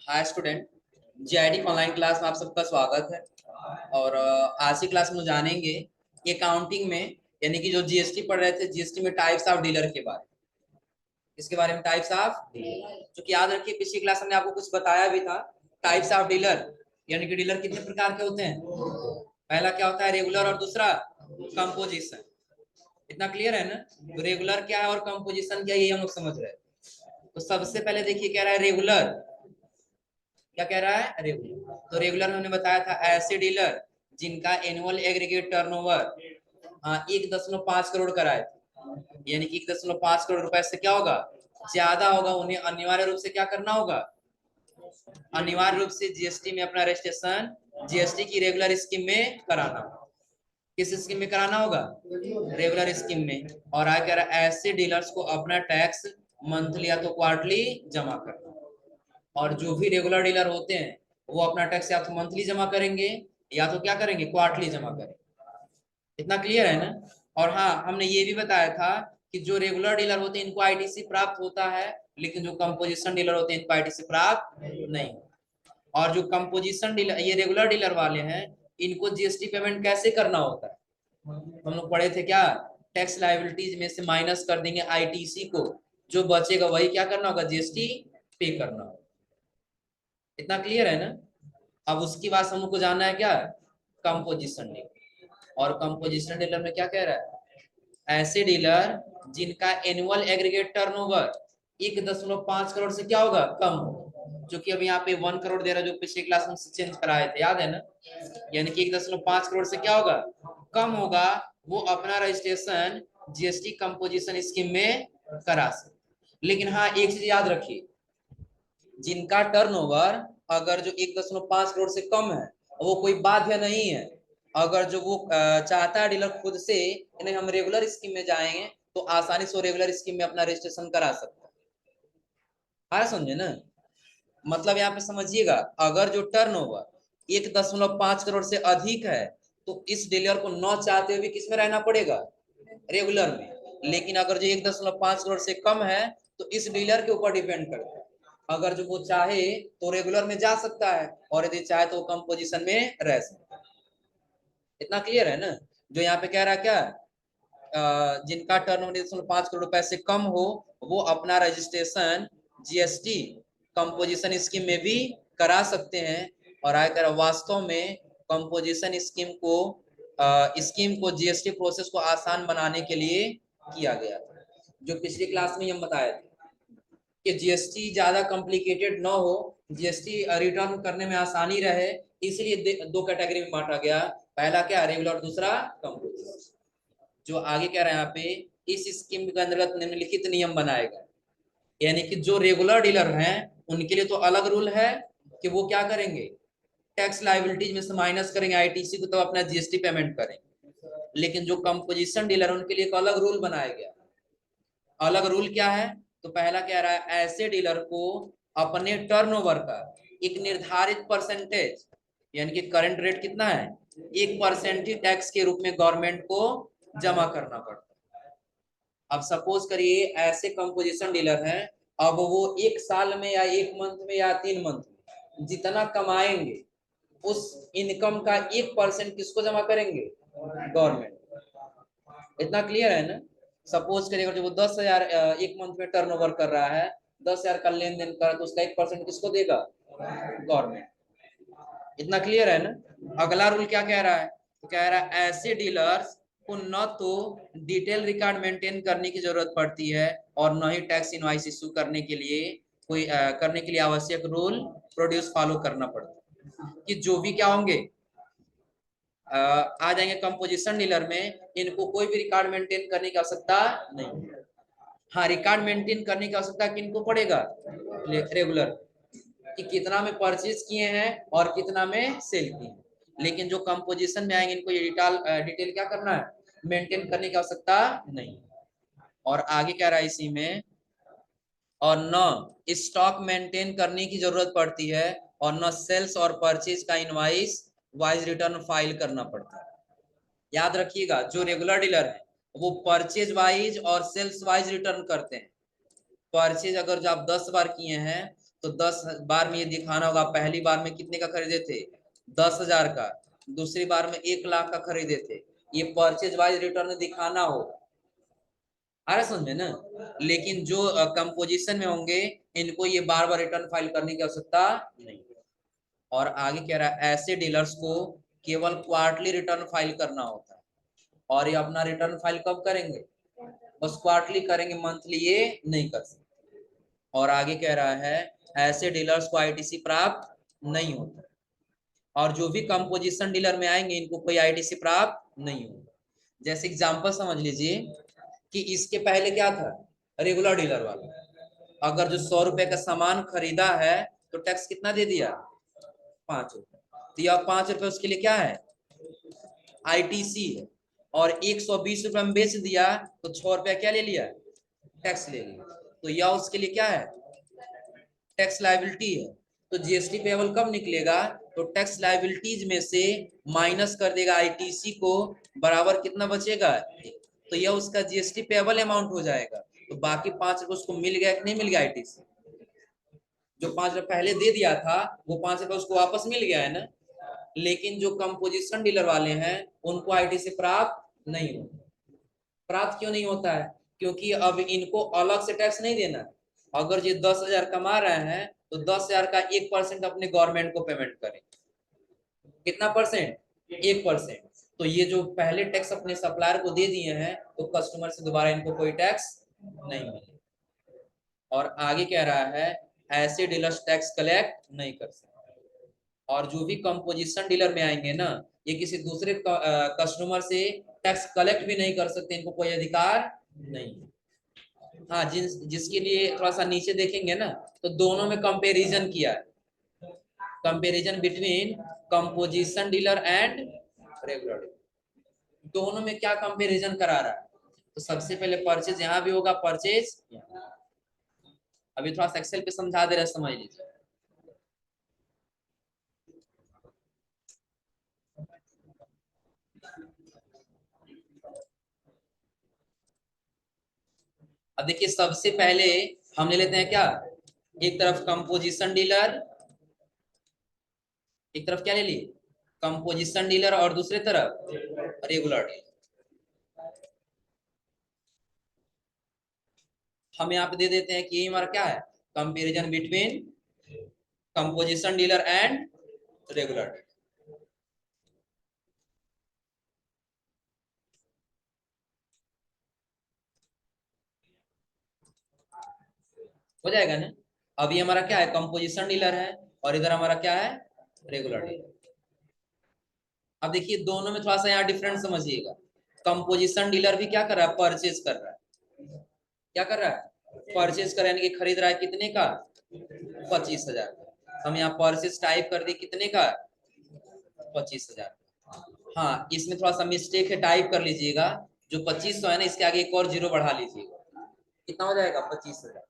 Hi student, GID online class में आप सबका स्वागत है। और आज की क्लास में जानेंगे कि अकाउंटिंग में यानी कि जो जीएसटी पढ़ रहे थे, जीएसटी में टाइप्स ऑफ डीलर के बारे में, इसके बारे में टाइप्स ऑफ डीलर। जो कि याद रखिए, पिछली क्लास में आपको कुछ बताया भी था। टाइप्स ऑफ डीलर यानी कि डीलर कितने प्रकार के होते हैं। पहला क्या होता है, रेगुलर, और दूसरा कंपोजिशन। इतना क्लियर है ना। तो रेगुलर क्या है और कंपोजिशन क्या है, ये हम लोग समझ रहे हैं। तो सबसे पहले देखिए क्या रहा है रेगुलर। क्या कह रहा है, रेगुलर। तो रेगुलर में हमने बताया था ऐसे डीलर जिनका एनुअल एग्रीगेट टर्नओवर 1.5 करोड़ कराए, यानी कि 1.5 करोड़ रुपए से क्या होगा, ज्यादा होगा, उन्हें अनिवार्य रूप से क्या करना होगा, अनिवार्य रूप से जीएसटी में अपना रजिस्ट्रेशन जीएसटी की रेगुलर स्कीम में कराना होगा। किस स्कीम में कराना होगा, रेगुलर स्कीम में। और आगे कह रहा है ऐसे डीलर्स को अपना टैक्स मंथली या तो क्वार्टरली जमा करना। और जो भी रेगुलर डीलर होते हैं वो अपना टैक्स या तो मंथली जमा करेंगे या तो क्या करेंगे, क्वार्टरली जमा करेंगे। इतना क्लियर है ना। और हाँ, हमने ये भी बताया था कि जो रेगुलर डीलर होते हैं इनको आईटीसी प्राप्त होता है, लेकिन जो कंपोजिशन डीलर होते हैं इनको आईटीसी प्राप्त नहीं। और जो कंपोजिशन डीलर, ये रेगुलर डीलर वाले हैं, इनको जीएसटी पेमेंट कैसे करना होता है, हम लोग पढ़े थे क्या, टैक्स लायबिलिटीज में से माइनस कर देंगे आईटीसी को, जो बचेगा वही क्या करना होगा, जीएसटी पे करना होगा। इतना क्लियर है ना। अब उसकी बात हम लोग को जानना है क्या, कंपोजिशन डीलर। और कंपोजिशन डीलर में क्या कह रहा है, ऐसे डीलर जिनका एनुअल एग्रीगेट टर्नओवर 1.5 करोड़ से क्या होगा, कम हो। जो कि अभी यहाँ पे 1 करोड़ दे रहा है, जो पिछले क्लास में चेंज कराए थे, याद है ना। यानी कि 1.5 करोड़ से क्या होगा, कम होगा, वो अपना रजिस्ट्रेशन जीएसटी कंपोजिशन स्कीम में करा सकते। लेकिन हाँ, एक चीज याद रखिए, जिनका टर्नओवर अगर जो 1.5 करोड़ से कम है, वो कोई बाध्य नहीं है। अगर जो वो चाहता है डीलर खुद से नहीं हम रेगुलर स्कीम में जाएंगे, तो आसानी से वो रेगुलर स्कीम में अपना रजिस्ट्रेशन करा सकता है। आया समझे ना। मतलब यहाँ पे समझिएगा, अगर जो टर्नओवर 1.5 करोड़ से अधिक है, तो इस डीलर को न चाहते हुए भी किसमें रहना पड़ेगा, रेगुलर में। लेकिन अगर जो 1.5 करोड़ से कम है, तो इस डीलर के ऊपर डिपेंड करता है। अगर जो वो चाहे तो रेगुलर में जा सकता है, और यदि चाहे तो कंपोजिशन में रह सकता है। इतना क्लियर है ना। जो यहाँ पे कह रहा है क्या, जिनका टर्नओवर 1.5 करोड़ रुपए से कम हो, वो अपना रजिस्ट्रेशन जीएसटी कंपोजिशन स्कीम में भी करा सकते हैं। और आकर वास्तव में कंपोजिशन स्कीम को जीएसटी प्रोसेस को आसान बनाने के लिए किया गया था। जो पिछली क्लास में हम बताए थे कि जीएसटी ज्यादा कॉम्प्लिकेटेड ना हो, जीएसटी रिटर्न करने में आसानी रहे, इसलिए दो कैटेगरी में बांटा गया। पहला क्या, रेगुलर, दूसरा कंपोजिशन। जो आगे कह रहे हैं यहाँ पे, इस स्कीम के अंतर्गत निम्नलिखित नियम बनाएगा। यानी कि जो रेगुलर डीलर हैं उनके लिए तो अलग रूल है कि वो क्या करेंगे, टैक्स लायबिलिटीज में से माइनस करेंगे आईटीसी को, तो अपना जीएसटी पेमेंट करेंगे। लेकिन जो कंपोजिशन डीलर है उनके लिए एक अलग रूल बनाया गया। अलग रूल क्या है, तो पहला कह रहा है ऐसे डीलर को अपने टर्नओवर का एक निर्धारित परसेंटेज, यानी कि करंट रेट कितना है, 1% ही टैक्स के रूप में गवर्नमेंट को जमा करना पड़ता है। अब सपोज करिए ऐसे कंपोजिशन डीलर हैं, अब वो एक साल में या एक मंथ में या 3 मंथ में जितना कमाएंगे, उस इनकम का 1% किसको जमा करेंगे, गवर्नमेंट। इतना क्लियर है ना। सपोज करिए अगर जो वो 10,000 एक मंथ में टर्नओवर कर रहा है, 10,000 का लेन देन कर रहा है, तो उसका 1% किसको देगा, गवर्नमेंट। इतना क्लियर है ना। अगला रूल क्या कह रहा है, तो कह रहा है ऐसे डीलर्स को न तो डिटेल रिकॉर्ड मेंटेन करने की जरूरत पड़ती है, और न ही टैक्स इनवॉइस इशू करने के लिए करने के लिए आवश्यक रूल प्रोड्यूस फॉलो करना पड़ता है। कि जो भी क्या होंगे, आ जाएंगे कंपोजिशन डीलर में, इनको कोई भी रिकॉर्ड मेंटेन करने की आवश्यकता नहीं। हाँ, रिकॉर्ड मेंटेन करने की आवश्यकता किनको पड़ेगा, रेगुलर, कि कितना में परचेज किए हैं और कितना में सेल किए हैं। लेकिन जो कंपोजिशन में आएंगे इनको ये डिटेल क्या करना है, मेंटेन करने की आवश्यकता नहीं। और आगे क्या रहा है इसी में, और न स्टॉक मेंटेन करने की जरूरत पड़ती है, और न सेल्स और परचेज का इनवाइस वाइज रिटर्न फाइल करना पड़ता है। याद रखिएगा, जो रेगुलर डीलर है वो परचेज वाइज और सेल्स वाइज रिटर्न करते हैं। परचेज अगर जो आप 10 बार किए हैं, तो 10 बार में ये दिखाना होगा पहली बार में कितने का खरीदे थे 10,000 का, दूसरी बार में 1 लाख का खरीदे थे। ये परचेज वाइज रिटर्न दिखाना होगा, आ रहा समझ में ना। लेकिन जो कंपोजिशन में होंगे इनको ये बार बार रिटर्न फाइल करने की आवश्यकता नहीं। और आगे कह रहा है ऐसे डीलर्स को केवल क्वार्टरली रिटर्न फाइल करना होता है। और ये अपना रिटर्न फाइल कब करेंगे, बस क्वार्टरली करेंगे, मंथली ये नहीं कर सकते। और आगे कह रहा है ऐसे डीलर्स को आईटीसी प्राप्त नहीं होता, और जो भी कंपोजिशन डीलर में आएंगे इनको कोई आईटीसी प्राप्त नहीं होगा। जैसे एग्जांपल समझ लीजिए कि इसके पहले क्या था, रेगुलर डीलर वाला। अगर जो 100 रुपए का सामान खरीदा है तो टैक्स कितना दे दिया, 5 रुपए। तो यह 5 रुपए उसके लिए क्या है, आईटीसी है। और 120 रुपए में बेच दिया तो 6 रुपया क्या ले लिया, टैक्स ले लिया। तो यह उसके लिए क्या है, टैक्स लायबिलिटी है। तो जीएसटी पेबल कब निकलेगा, तो टैक्स लायबिलिटीज में से माइनस कर देगा आईटीसी को, बराबर कितना बचेगा, तो यह उसका जीएसटी पेबल अमाउंट हो जाएगा। तो बाकी 5 रुपए उसको मिल गया कि नहीं मिल गया आईटीसी, जो 5 रुपए पहले दे दिया था वो 5 रुपए उसको वापस मिल गया है ना। लेकिन जो कंपोजिशन डीलर वाले हैं उनको आईटीसी प्राप्त नहीं होता। प्राप्त क्यों नहीं होता है, क्योंकि अब इनको अलग से टैक्स नहीं देना है। अगर ये 10,000 कमा रहे हैं तो 10,000 का 1% अपने गवर्नमेंट को पेमेंट करें। कितना परसेंट, 1%। तो ये जो पहले टैक्स अपने सप्लायर को दे दिए हैं तो कस्टमर से दोबारा इनको कोई टैक्स नहीं मिलेगा। और आगे कह रहा है ऐसे डीलर्स टैक्स कलेक्ट नहीं कर सकते। और जो भी कंपोजिशन डीलर में आएंगे ना ये किसी दूसरे कस्टमर से टैक्स कलेक्ट भी नहीं कर सकते, इनको कोई अधिकार नहीं। हाँ, जिसके लिए थोड़ा सा नीचे देखेंगे ना तो दोनों में कंपैरिजन किया है, comparison between composition dealer and regular dealer. दोनों में क्या कंपैरिजन करा रहा है, तो सबसे पहले परचेज यहाँ भी होगा, परचेज अभी थोड़ा सा एक्सेल पे समझा दे रहे, समझ लीजिए। अब देखिए सबसे पहले हम ले लेते हैं क्या, एक तरफ कंपोजिशन डीलर, एक तरफ क्या ले लिए कंपोजिशन डीलर, और दूसरी तरफ रेगुलर डीलर। हम यहाँ पे दे देते हैं कि ये हमारा क्या है, comparison between composition dealer and regular dealer. हो जाएगा ना। अब ये हमारा क्या है, कंपोजिशन डीलर है, और इधर हमारा क्या है, रेगुलर डीलर। अब देखिए दोनों में थोड़ा सा यहाँ डिफरेंस समझिएगा। कंपोजिशन डीलर भी क्या कर रहा है, परचेज कर रहा है। क्या कर रहा है, परचेज कर, यानी कि खरीद रहा है कितने का, 25,000। हम यहाँ परचेज टाइप कर दिए कितने का, 25,000। हाँ, इसमें थोड़ा सा मिस्टेक है, टाइप कर लीजिएगा। जो 2500 है ना इसके आगे एक और जीरो बढ़ा लीजिएगा, कितना हो जाएगा, 25,000।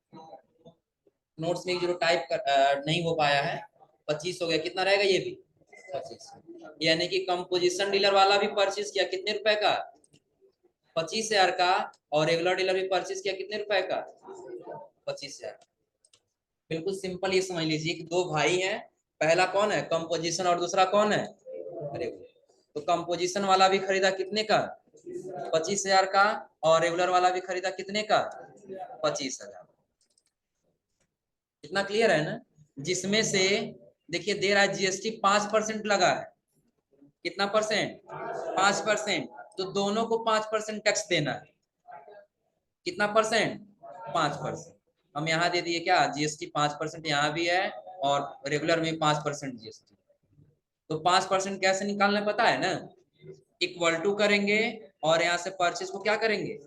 नोट्स में जीरो टाइप नहीं हो पाया है, 25 हो गया, कितना रहेगा ये भी 25। यानी कि कंपोजिशन डीलर वाला भी परचेज किया कितने रुपए का, 25,000 का, और रेगुलर डीलर भी परचेज किया कितने रुपए का, 25,000। बिल्कुल सिंपल ये समझ लीजिए कि दो भाई हैं, पहला कौन है कंपोजिशन और दूसरा कौन है रेगुलर। तो कंपोजिशन वाला भी खरीदा कितने का, 25,000 का, और रेगुलर वाला भी खरीदा कितने का, 25,000। इतना क्लियर है ना। जिसमें से देखिए दे रहा है जीएसटी 5% लगा है, कितना परसेंट, 5%। तो दोनों को 5% टैक्स देना है, कितना परसेंट, 5%। हम यहाँ दे दिए क्या, जीएसटी 5% यहाँ भी है और रेगुलर में 5% जीएसटी। तो 5% कैसे निकालना पता है ना, इक्वल टू करेंगे और यहाँ से परचेज को क्या करेंगे,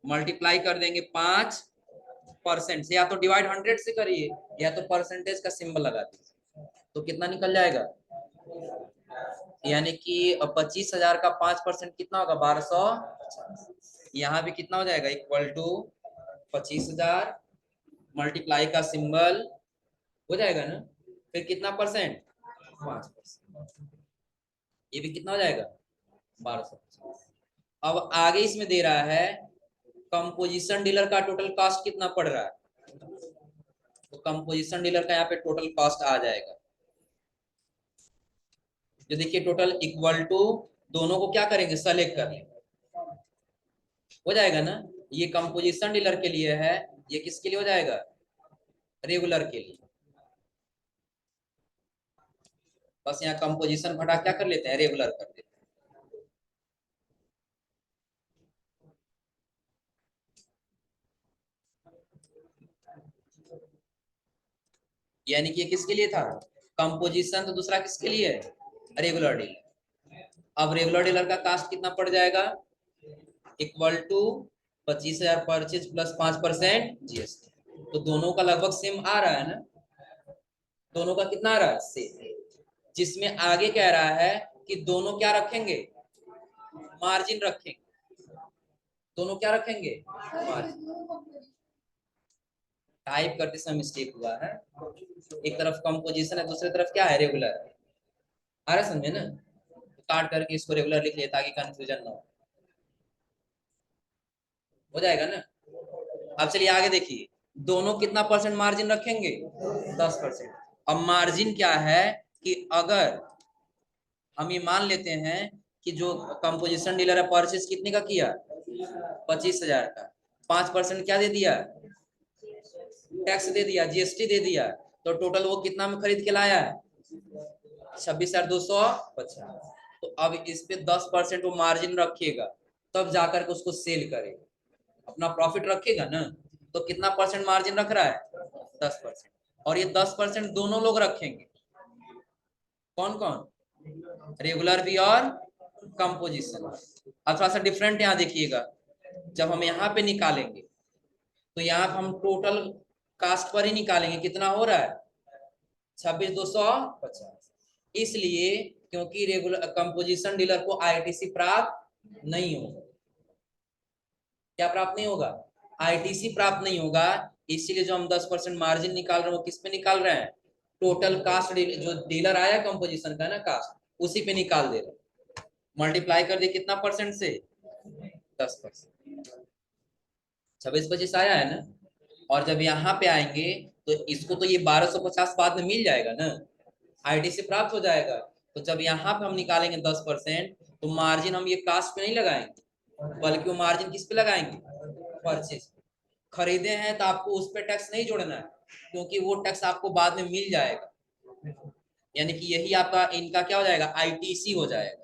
मल्टीप्लाई कर देंगे 5% से, या तो डिवाइड 100 से करिए या तो परसेंटेज का सिंबल लगा दीजिए, तो कितना निकल जाएगा, यानी कि 25,000 का 5% कितना होगा, 1250। यहाँ भी कितना हो जाएगा, इक्वल टू 25,000 मल्टीप्लाई का सिंबल, हो जाएगा ना। फिर कितना परसेंट, 5%। ये भी कितना हो जाएगा, 1250। अब आगे इसमें दे रहा है कंपोजिशन डीलर का टोटल कॉस्ट कितना पड़ रहा है, तो कंपोजिशन डीलर का यहाँ पे टोटल कॉस्ट आ जाएगा, जो देखिए टोटल इक्वल टू, दोनों को क्या करेंगे, सेलेक्ट कर लेंगे, हो जाएगा ना। ये कंपोजिशन डीलर के लिए है, ये किसके लिए हो जाएगा, रेगुलर के लिए। बस यहाँ कंपोजिशन घटा क्या कर लेते हैं, रेगुलर कर देते हैं। यानी कि ये किसके लिए था, कंपोजिशन, तो दूसरा किसके लिए है, रेगुलर डीलर। अब रेगुलर डीलर का कास्ट कितना पड़ जाएगा, equal to 25,000 purchase plus 5% GST. तो दोनों का लगभग सेम आ रहा है ना, दोनों का कितना आ रहा है, सेम। जिसमें आगे कह रहा है कि दोनों क्या रखेंगे, मार्जिन रखेंगे, दोनों क्या रखेंगे, मार्जिन। टाइप करते समय मिस्टेक हुआ है, एक तरफ कंपोजिशन है, दूसरी तरफ क्या है, रेगुलर। आ रहा समझे ना, तो काट करके इसको रेगुलर लिख लिया ताकि कंफ्यूजन ना हो जाएगा ना। अब चलिए आगे देखिए, दोनों कितना परसेंट मार्जिन रखेंगे, 10%। अब मार्जिन क्या है कि अगर हम ये मान लेते हैं कि जो कंपोजिशन डीलर है परचेज कितने का किया, 25,000 का, 5% क्या दे दिया, टैक्स दे दिया, जीएसटी दे दिया, तो टोटल वो कितना में खरीद के लाया है, 26,250। तो अब इस पे 10% वो मार्जिन रखिएगा, तब जाकर के उसको सेल करेगा, अपना प्रॉफिट रखेगा ना। तो कितना परसेंट मार्जिन रख रहा है, 10%। और ये 10% दोनों लोग रखेंगे, कौन कौन, रेगुलर भी और कंपोजिशन। अब थोड़ा सा डिफरेंट यहाँ देखिएगा, जब हम यहाँ पे निकालेंगे तो यहाँ हम टोटल कास्ट पर ही निकालेंगे, कितना हो रहा है, 26,250। इसलिए क्योंकि रेगुलर कंपोजिशन डीलर को आईटीसी प्राप्त नहीं होगा, क्या प्राप्त नहीं होगा, आईटीसी प्राप्त नहीं होगा। इसीलिए जो हम 10% मार्जिन निकाल रहे हैं वो किस पे निकाल रहे हैं, टोटल कास्ट, जो डीलर आया कंपोजिशन का ना कास्ट, उसी पे निकाल दे रहे हैं। मल्टीप्लाई कर दे कितना परसेंट से, 10%, 26-25 आया है ना। और जब यहाँ पे आएंगे तो इसको तो ये 1250 बाद में मिल जाएगा ना, आईटी से प्राप्त हो जाएगा। तो जब यहाँ पे हम निकालेंगे 10%, तो मार्जिन हम ये कास्ट पे नहीं लगाएंगे, बल्कि वो मार्जिन किस पे लगाएंगे, परचेज। खरीदे हैं तो आपको उस पे टैक्स नहीं जोड़ना है, क्योंकि वो टैक्स आपको बाद में मिल जाएगा। यानी कि यही आपका इनका क्या हो जाएगा, आईटीसी हो जाएगा।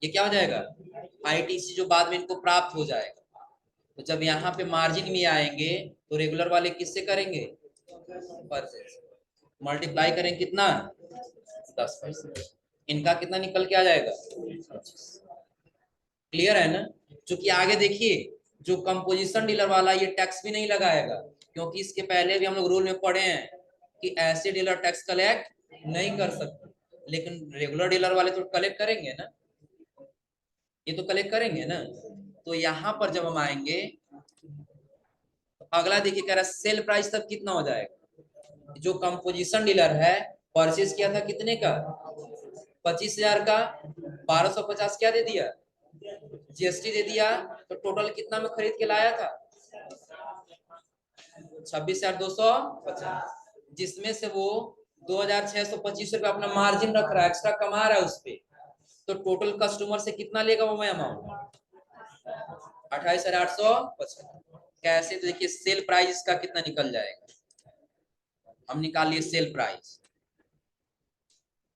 ये क्या हो जाएगा, आईटीसी, जो बाद में इनको प्राप्त हो जाएगा। तो जब यहाँ पे मार्जिन में आएंगे तो रेगुलर वाले किससे करेंगे, परचेज, मल्टीप्लाई करें कितना, 10%। इनका कितना निकल के आ जाएगा, 25। क्लियर है ना। क्योंकि आगे देखिए, जो कंपोजिशन डीलर वाला ये टैक्स भी नहीं लगाएगा, क्योंकि इसके पहले भी हम लोग रूल में पढ़े हैं कि ऐसे डीलर टैक्स कलेक्ट नहीं कर सकते। लेकिन रेगुलर डीलर वाले तो कलेक्ट करेंगे ना, ये तो कलेक्ट करेंगे ना। तो यहाँ पर जब हम आएंगे तो अगला देखिए कह रहा है सेल प्राइस तब कितना हो जाएगा। जो कंपोजिशन डीलर है परचेज किया था कितने का, 25,000 का, 1250 क्या दे दिया, जीएसटी दे दिया, तो टोटल कितना में खरीद के लाया था, 26,250, जिसमें से वो 2,625 रुपये अपना मार्जिन रख रहा है, एक्स्ट्रा कमा रहा है उस पे। तो टोटल कस्टमर से कितना लेगा वो अमाउंट, 28,850। कैसे, तो देखिए सेल प्राइस का कितना निकल जाएगा, हम निकाल लिए सेल प्राइस।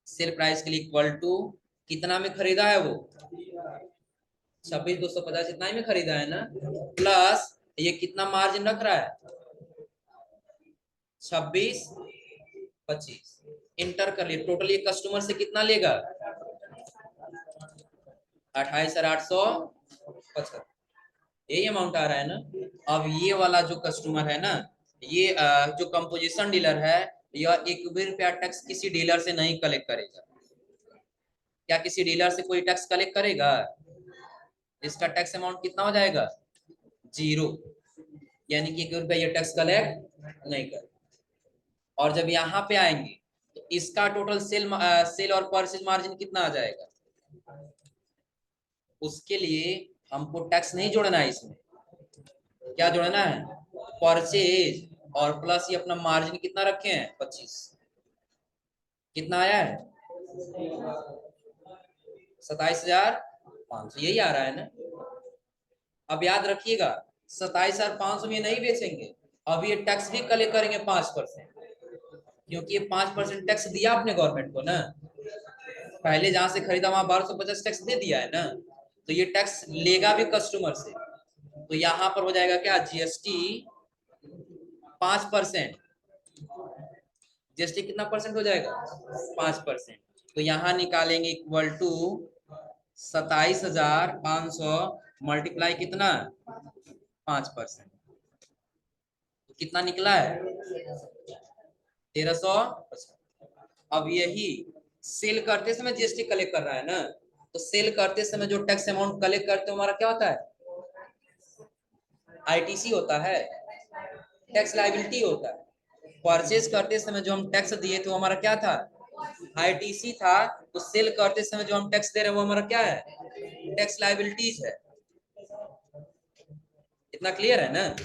सेल प्राइस के लिए इक्वल टू, कितना में खरीदा है वो, 26,250 इतना ही में खरीदा है ना, प्लस ये कितना मार्जिन रख रहा है, 26-25, इंटर कर लिए। टोटल ये कस्टमर से कितना लेगा, 28,850, यही अमाउंट आ रहा है ना। अब ये वाला जो कस्टमर है ना, ये जो कंपोजिशन डीलर है, यह एक भी रुपया टैक्स किसी डीलर से नहीं कलेक्ट करेगा। क्या किसी डीलर से कोई टैक्स कलेक्ट करेगा, इसका टैक्स अमाउंट कितना हो जाएगा, 0। यानी कि 1 रुपया ये टैक्स कलेक्ट नहीं कर। और जब यहाँ पे आएंगे तो इसका टोटल सेल और परचेज मार्जिन कितना आ जाएगा, उसके लिए हमको टैक्स नहीं जोड़ना है, इसमें क्या जोड़ना है, परचेज और प्लस ये अपना मार्जिन कितना रखे हैं 25, कितना आया है 27,500, यही आ रहा है ना। अब याद रखिएगा 27,500 में नहीं बेचेंगे, अब ये टैक्स भी कलेक्ट करेंगे 5%, क्योंकि ये 5% टैक्स दिया आपने गवर्नमेंट को ना, पहले जहां से खरीदा वहां 1250 टैक्स दे दिया है ना, तो ये टैक्स लेगा भी कस्टमर से। तो यहाँ पर हो जाएगा क्या, जीएसटी 5%, जीएसटी कितना परसेंट हो जाएगा 5%। तो यहाँ निकालेंगे इक्वल टू 27,500 मल्टीप्लाई कितना 5%, तो कितना निकला है 1300। अब यही सेल करते समय जीएसटी कलेक्ट कर रहा है ना, तो सेल करते समय जो टैक्स अमाउंट कलेक्ट करते हो हमारा क्या होता है, आईटीसी होता है, टैक्स लायबिलिटी होता है। परचेज करते समय जो हम टैक्स दिए थे वो हमारा क्या था, आईटीसी था। तो सेल करते समय जो हम टैक्स दे रहे हैं वो हमारा क्या है, टैक्स लायबिलिटीज है। इतना क्लियर है ना,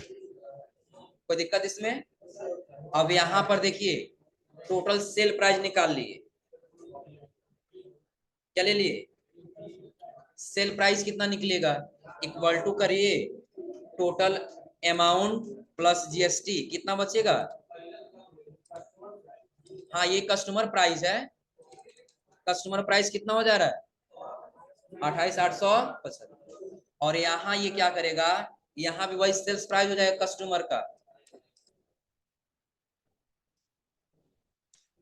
कोई दिक्कत इसमें। अब यहां पर देखिए टोटल सेल प्राइस निकाल लिए, क्या ले लिए, सेल प्राइस कितना निकलेगा, इक्वल टू करिए टोटल अमाउंट प्लस जीएसटी, कितना बचेगा। हाँ ये कस्टमर प्राइस है, कस्टमर प्राइस कितना हो जा रहा है 28,875। और यहाँ ये क्या करेगा, यहाँ भी वही सेल्स प्राइस हो जाएगा कस्टमर का,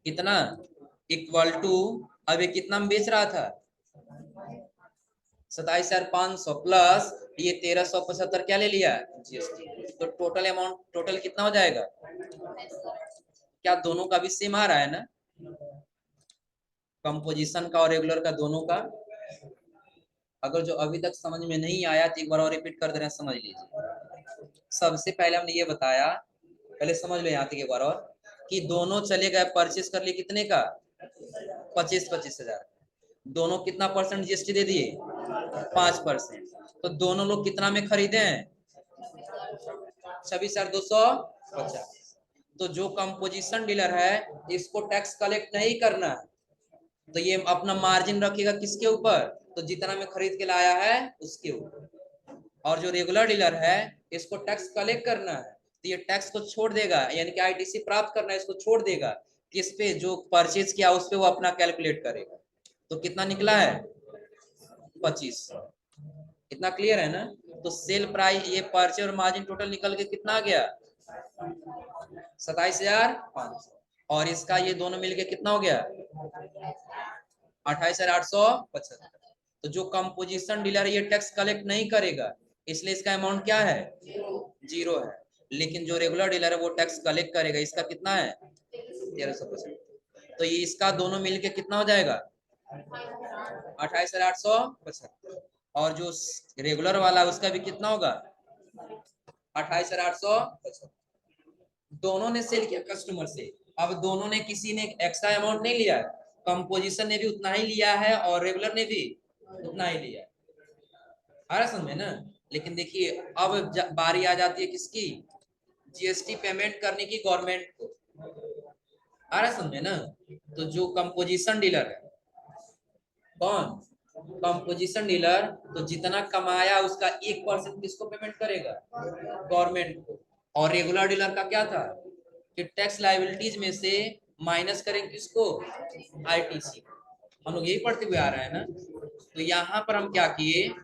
कितना इक्वल टू, अब ये कितना में बेच रहा था 27,500 प्लस ये 1,375 क्या ले लिया जीएसटी, तो टोटल अमाउंट टोटल कितना हो जाएगा, क्या दोनों का भी सेम आ रहा है ना, कंपोजिशन का और रेगुलर का दोनों का। अगर जो अभी तक समझ में नहीं आया तो एक बार और रिपीट कर दे रहे हैं, समझ लीजिए। सबसे पहले हमने ये बताया, पहले समझ लो यहाँ तक एक बार और, कि दोनों चले गए परचेस कर लिए कितने का 25-25 हजार, दोनों कितना परसेंट जीएसटी दे दिए 5%, तो दोनों लोग कितना में खरीदे हैं 26,250। तो जो कंपोजिशन डीलर है इसको टैक्स कलेक्ट नहीं करना है, तो ये अपना मार्जिन रखेगा किसके ऊपर, तो जितना में खरीद के लाया है उसके ऊपर। और जो रेगुलर डीलर है इसको टैक्स कलेक्ट करना है, तो ये टैक्स को छोड़ देगा, यानी कि आईटीसी प्राप्त करना है इसको छोड़ देगा, किस पे, जो परचेज किया उस पे वो अपना कैलकुलेट करेगा। तो कितना निकला है 25, इतना क्लियर है ना। तो सेल प्राइस ये परचेज और मार्जिन टोटल निकल के कितना आ गया 27,500, और इसका ये दोनों मिलके कितना हो गया 28,875। तो जो कंपोजिशन डीलर ये टैक्स कलेक्ट नहीं करेगा, इसलिए इसका अमाउंट क्या है 0 है। लेकिन जो रेगुलर डीलर है वो टैक्स कलेक्ट करेगा, इसका कितना है 1,375। तो ये इसका दोनों मिलके कितना हो जाएगा 28,875, और जो रेगुलर वाला उसका भी कितना होगा 28,875। दोनों ने सेल किया कस्टमर से, अब दोनों ने, किसी ने एक्स्ट्रा अमाउंट नहीं लिया, कंपोजिशन ने भी उतना ही लिया है और रेगुलर ने भी उतना ही लिया, आ रहा समझ में ना। लेकिन देखिए अब बारी आ जाती है किसकी, जीएसटी पेमेंट करने की गवर्नमेंट को, आ रहा समझ में ना। तो जो कंपोजिशन डीलर है, कौन कंपोजिशन डीलर, तो जितना कमाया उसका 1% किसको पेमेंट करेगा गवर्नमेंट को। और रेगुलर डीलर का क्या था कि टैक्स लायबिलिटीज में से माइनस करेंगे किसको, आईटीसी। हम लोग यही पढ़ते हुए आ रहे हैं ना। तो यहाँ पर हम क्या किए,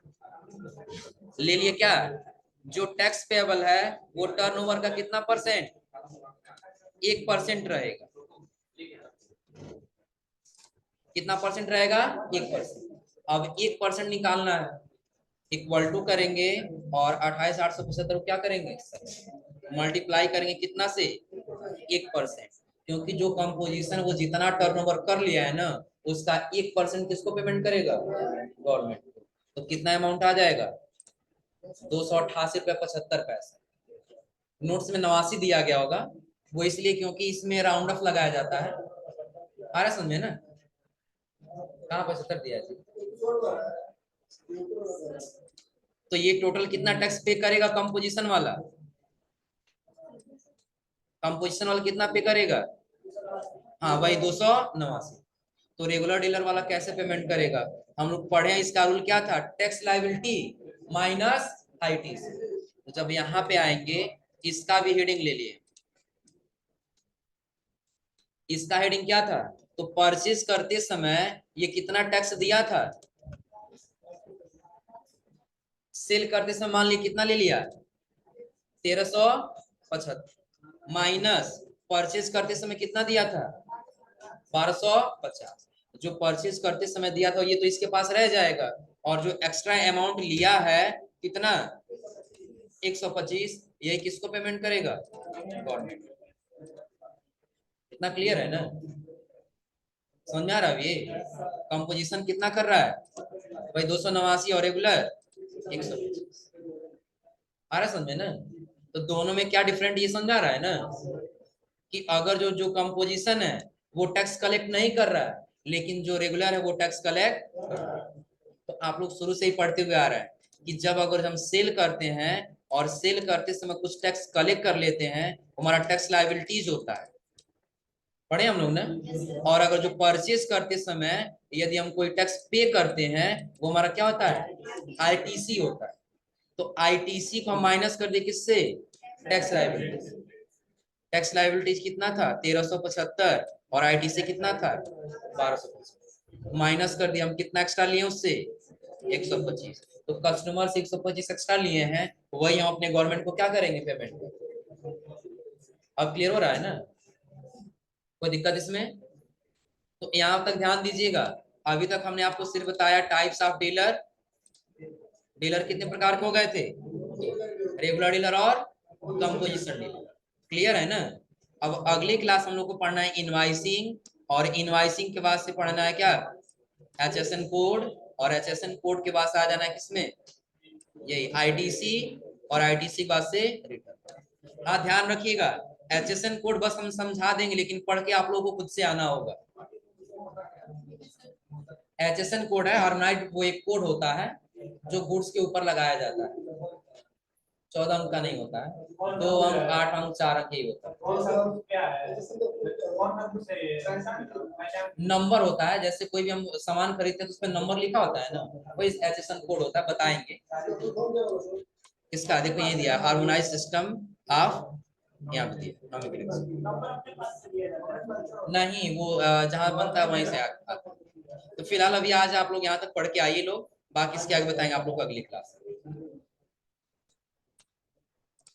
ले लिए क्या, जो टैक्स पेएबल है वो टर्नओवर का कितना परसेंट 1% रहेगा, कितना परसेंट रहेगा 1%। अब 1% निकालना है, इक्वल टू करेंगे और 28,875 क्या करेंगे मल्टीप्लाई करेंगे कितना से 1%, क्योंकि जो कंपोजिशन वो जितना टर्नओवर कर लिया है ना उसका 1% किसको पेमेंट करेगा गवर्नमेंट को। तो कितना अमाउंट आ जाएगा 288.75 रुपए। नोट्स में 89 दिया गया होगा, वो इसलिए क्योंकि इसमें राउंड ऑफ लगाया जाता है, आ रहा समझे ना, कहाँ 75 दिया जी। तो ये टोटल कितना टैक्स पे करेगा कंपोजिशन वाला, कंपोजिशन वाला कितना पे करेगा? हाँ वही 289। तो रेगुलर डीलर वाला कैसे पेमेंट करेगा? हम लोग पढ़े हैं, इसका रूल क्या था? Tax liability minus ITC. तो जब यहाँ पे आएंगे, इसका भी हेडिंग ले लिए। इसका हेडिंग क्या था? तो परचेज करते समय ये कितना टैक्स दिया था? सेल करते समय मान लिया कितना ले लिया? 1375 माइनस परचेज करते समय कितना दिया था? 1250। जो परचेज करते समय दिया था ये तो इसके पास रह जाएगा, और जो एक्स्ट्रा अमाउंट लिया है कितना? 125, यही किसको पेमेंट करेगा? गवर्नमेंट। इतना क्लियर है ना? समझ में आ रहा है? ये कंपोजिशन कितना कर रहा है भाई? 289 और रेगुलर 125। आ रहा है समझ में ना? तो दोनों में क्या डिफरेंट ये समझ आ रहा है ना, कि अगर जो जो कंपोजिशन है वो टैक्स कलेक्ट नहीं कर रहा है, लेकिन जो रेगुलर है वो टैक्स कलेक्ट कर रहा है। तो आप लोग शुरू से ही पढ़ते हुए आ रहा है कि जब अगर हम सेल करते हैं और सेल करते समय कुछ टैक्स कलेक्ट कर लेते हैं, हमारा टैक्स लायबिलिटीज होता है, पढ़े हम लोग ना। और अगर जो परचेज करते समय यदि हम कोई टैक्स पे करते हैं, वो हमारा क्या होता है? आईटीसी होता है। तो आईटीसी को हम माइनस कर दे किससे? Tax liability. टैक्स लायबिलिटीज कितना था? 1375, और आईटीसी कितना था? 1250। माइनस कर दिया, हम कितना एक्स्ट्रा लिए उससे? 125। तो कस्टमर से 125 एक्स्ट्रा लिए हैं, वही हम अपने गवर्नमेंट को क्या करेंगे? पेमेंट। अब क्लियर हो रहा है ना? कोई दिक्कत इसमें? तो यहां तक ध्यान दीजिएगा। अभी तक हमने आपको सिर्फ बताया टाइप्स ऑफ डीलर। डीलर कितने प्रकार के हो गए थे? रेगुलर डीलर और कंपोजिशन डीलर। क्लियर है ना? अब अगली क्लास हम लोग को पढ़ना है इनवाइसिंग, और इनवाइसिंग के बाद से पढ़ना है क्या? एचएसएन कोड, और एचएसएन कोड के बाद से आ जाना है किसमें? यही आईटीसी, और आईटीसी के बाद से रिटर्न। हाँ ध्यान रखिएगा, एचएसएन कोड बस हम समझा देंगे, लेकिन पढ़ के आप लोगों को खुद से आना होगा। एचएसएन कोड है हार्मोनाइज्ड, वो एक कोड होता है जो गुड्स के ऊपर लगाया जाता है। 14 अंक का नहीं होता है, 2 अंक, 8 अंक, 4 अंक ही होता है। नंबर होता है, जैसे कोई भी हम सामान खरीदते हैं तो उस पर नंबर लिखा होता है ना, वही एचएसएन कोड होता है, बताएंगे। इसका देखो ये दिया, हार्मोनाइज्ड सिस्टम ऑफ, यहाँ पे दिया नहीं, वो जहाँ बनता है वहीं से आता है। तो फिलहाल अभी आज आप लोग यहाँ तक पढ़ के आइए लोग, बाकी इसके आगे बताएंगे आप लोग को अगली क्लास।